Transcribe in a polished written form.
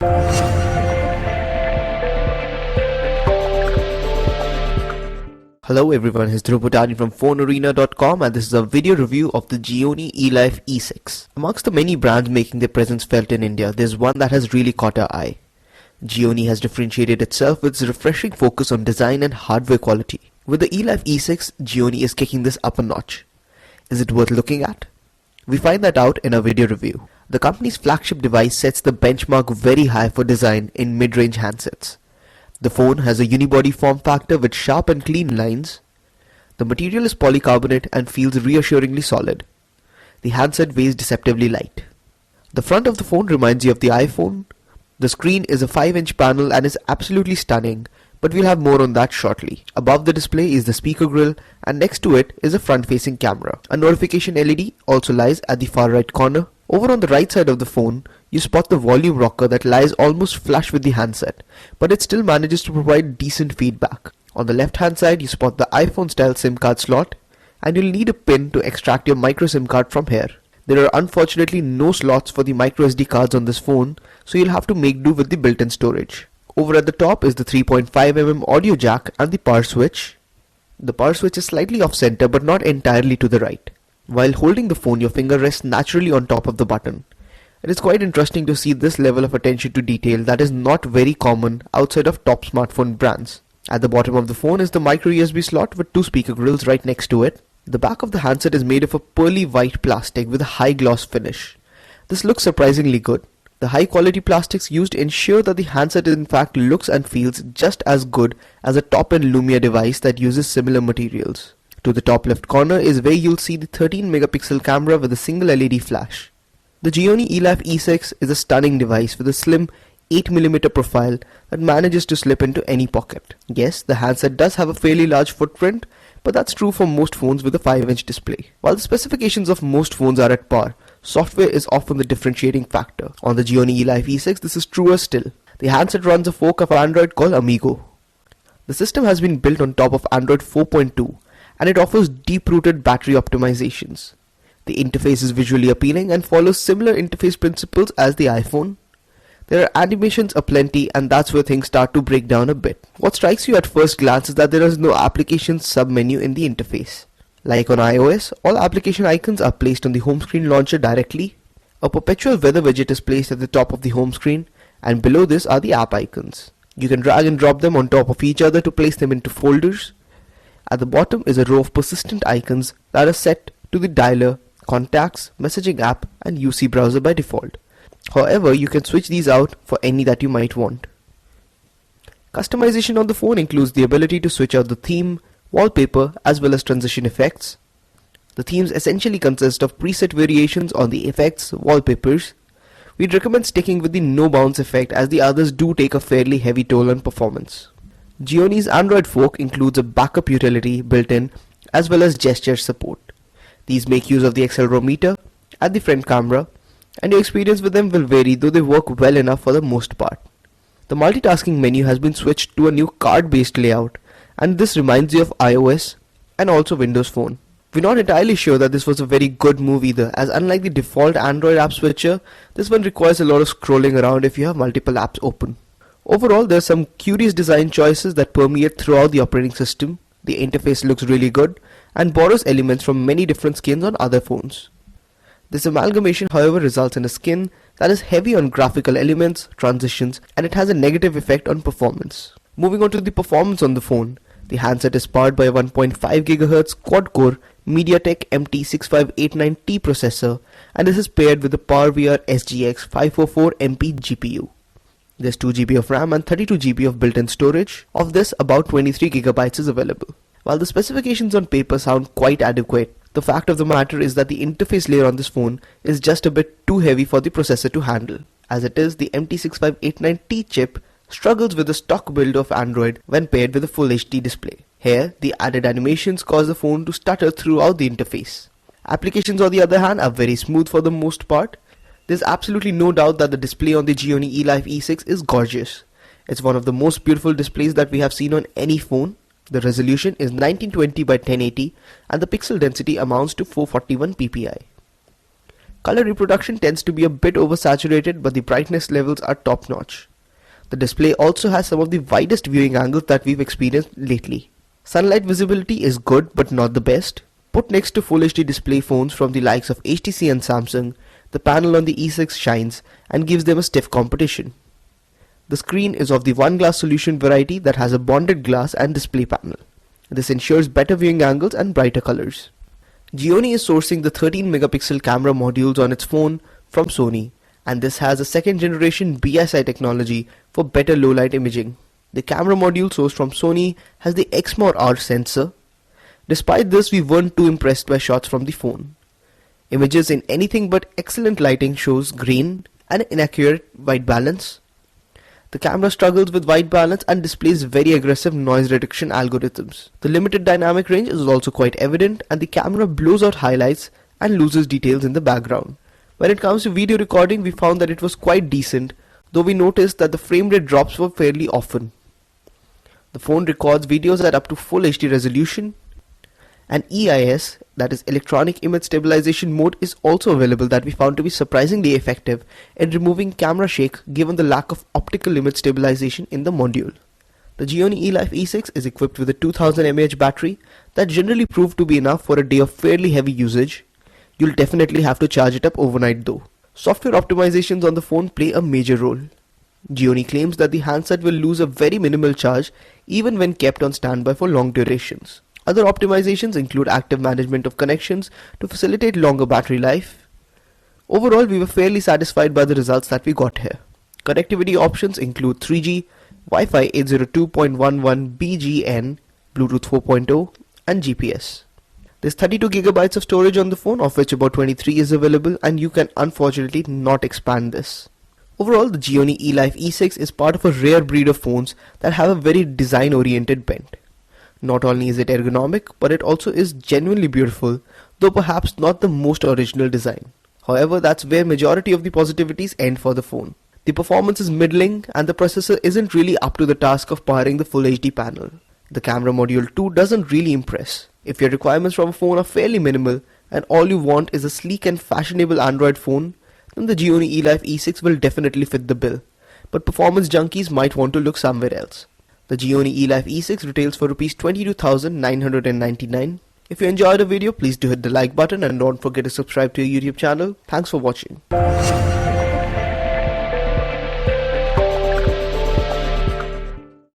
Hello everyone, it's Dhruv from FoneArena.com and this is a video review of the Gionee Elife E6. Amongst the many brands making their presence felt in India, there's one that has really caught our eye. Gionee has differentiated itself with its refreshing focus on design and hardware quality. With the Elife E6, Gionee is kicking this up a notch. Is it worth looking at? We find that out in a video review. The company's flagship device sets the benchmark very high for design in mid-range handsets. The phone has a unibody form factor with sharp and clean lines. The material is polycarbonate and feels reassuringly solid. The handset weighs deceptively light. The front of the phone reminds you of the iPhone. The screen is a 5-inch panel and is absolutely stunning, but we'll have more on that shortly. Above the display is the speaker grill and next to it is a front-facing camera. A notification LED also lies at the far right corner. Over on the right side of the phone, you spot the volume rocker that lies almost flush with the handset, but it still manages to provide decent feedback. On the left hand side, you spot the iPhone style SIM card slot, and you'll need a pin to extract your micro SIM card from here. There are unfortunately no slots for the micro SD cards on this phone, so you'll have to make do with the built-in storage. Over at the top is the 3.5mm audio jack and the power switch. The power switch is slightly off center but not entirely to the right. While holding the phone, your finger rests naturally on top of the button. It is quite interesting to see this level of attention to detail that is not very common outside of top smartphone brands. At the bottom of the phone is the micro USB slot with two speaker grills right next to it. The back of the handset is made of a pearly white plastic with a high gloss finish. This looks surprisingly good. The high quality plastics used ensure that the handset in fact looks and feels just as good as a top-end Lumia device that uses similar materials. To the top left corner is where you'll see the 13 megapixel camera with a single LED flash. The Gionee Elife E6 is a stunning device with a slim 8mm profile that manages to slip into any pocket. Yes, the handset does have a fairly large footprint, but that's true for most phones with a 5-inch display. While the specifications of most phones are at par, software is often the differentiating factor. On the Gionee Elife E6, this is truer still. The handset runs a fork of Android called Amigo. The system has been built on top of Android 4.2 and it offers deep-rooted battery optimizations. The interface is visually appealing and follows similar interface principles as the iPhone. There are animations aplenty and that's where things start to break down a bit. What strikes you at first glance is that there is no applications sub-menu in the interface. Like on iOS, all application icons are placed on the home screen launcher directly. A perpetual weather widget is placed at the top of the home screen and below this are the app icons. You can drag and drop them on top of each other to place them into folders. At the bottom is a row of persistent icons that are set to the dialer, contacts, messaging app and UC browser by default. However, you can switch these out for any that you might want. Customization on the phone includes the ability to switch out the theme, wallpaper as well as transition effects. The themes essentially consist of preset variations on the effects, wallpapers. We'd recommend sticking with the no bounce effect as the others do take a fairly heavy toll on performance. Gionee's Android fork includes a backup utility built in as well as gesture support. These make use of the accelerometer and the front camera, and your experience with them will vary, though they work well enough for the most part. The multitasking menu has been switched to a new card-based layout, and this reminds you of iOS and also Windows Phone. We're not entirely sure that this was a very good move either, as unlike the default Android app switcher, this one requires a lot of scrolling around if you have multiple apps open. Overall, there are some curious design choices that permeate throughout the operating system. The interface looks really good and borrows elements from many different skins on other phones. This amalgamation, however, results in a skin that is heavy on graphical elements, transitions, and it has a negative effect on performance. Moving on to the performance on the phone, the handset is powered by a 1.5 GHz quad-core MediaTek MT6589T processor, and this is paired with the PowerVR SGX 544MP GPU. There's 2GB of RAM and 32GB of built-in storage. Of this, about 23GB is available. While the specifications on paper sound quite adequate, the fact of the matter is that the interface layer on this phone is just a bit too heavy for the processor to handle. As it is, the MT6589T chip struggles with the stock build of Android when paired with a full HD display. Here, the added animations cause the phone to stutter throughout the interface. Applications on the other hand are very smooth for the most part. There's absolutely no doubt that the display on the Gionee Elife E6 is gorgeous. It's one of the most beautiful displays that we have seen on any phone. The resolution is 1920 by 1080 and the pixel density amounts to 441 ppi. Color reproduction tends to be a bit oversaturated, but the brightness levels are top notch. The display also has some of the widest viewing angles that we've experienced lately. Sunlight visibility is good but not the best. Put next to Full HD display phones from the likes of HTC and Samsung, the panel on the E6 shines and gives them a stiff competition. The screen is of the one glass solution variety that has a bonded glass and display panel. This ensures better viewing angles and brighter colors. Gionee is sourcing the 13 megapixel camera modules on its phone from Sony, and this has a second generation BSI technology for better low light imaging. The camera module sourced from Sony has the Exmor-R sensor. Despite this, we weren't too impressed by shots from the phone. Images in anything but excellent lighting shows grain and inaccurate white balance. The camera struggles with white balance and displays very aggressive noise reduction algorithms. The limited dynamic range is also quite evident, and the camera blows out highlights and loses details in the background. When it comes to video recording, we found that it was quite decent, though we noticed that the frame rate drops were fairly often. The phone records videos at up to Full HD resolution, and EIS, that is Electronic Image Stabilization mode, is also available that we found to be surprisingly effective in removing camera shake given the lack of optical image stabilization in the module. The Gionee Elife E6 is equipped with a 2000 mAh battery that generally proved to be enough for a day of fairly heavy usage. You'll definitely have to charge it up overnight though. Software optimizations on the phone play a major role. Gionee claims that the handset will lose a very minimal charge even when kept on standby for long durations. Other optimizations include active management of connections to facilitate longer battery life. Overall, we were fairly satisfied by the results that we got here. Connectivity options include 3G, Wi-Fi 802.11 BGN, Bluetooth 4.0 and GPS. There's 32 GB of storage on the phone, of which about 23 is available, and you can unfortunately not expand this. Overall, the Gionee Elife E6 is part of a rare breed of phones that have a very design-oriented bent. Not only is it ergonomic, but it also is genuinely beautiful, though perhaps not the most original design. However, that's where majority of the positivities end for the phone. The performance is middling, and the processor isn't really up to the task of powering the Full HD panel. The camera module too doesn't really impress. If your requirements from a phone are fairly minimal, and all you want is a sleek and fashionable Android phone, then the Gionee Elife E6 will definitely fit the bill. But performance junkies might want to look somewhere else. The Gionee Elife E6 retails for Rs 22,999. If you enjoyed the video, please do hit the like button and don't forget to subscribe to our YouTube channel. Thanks for watching.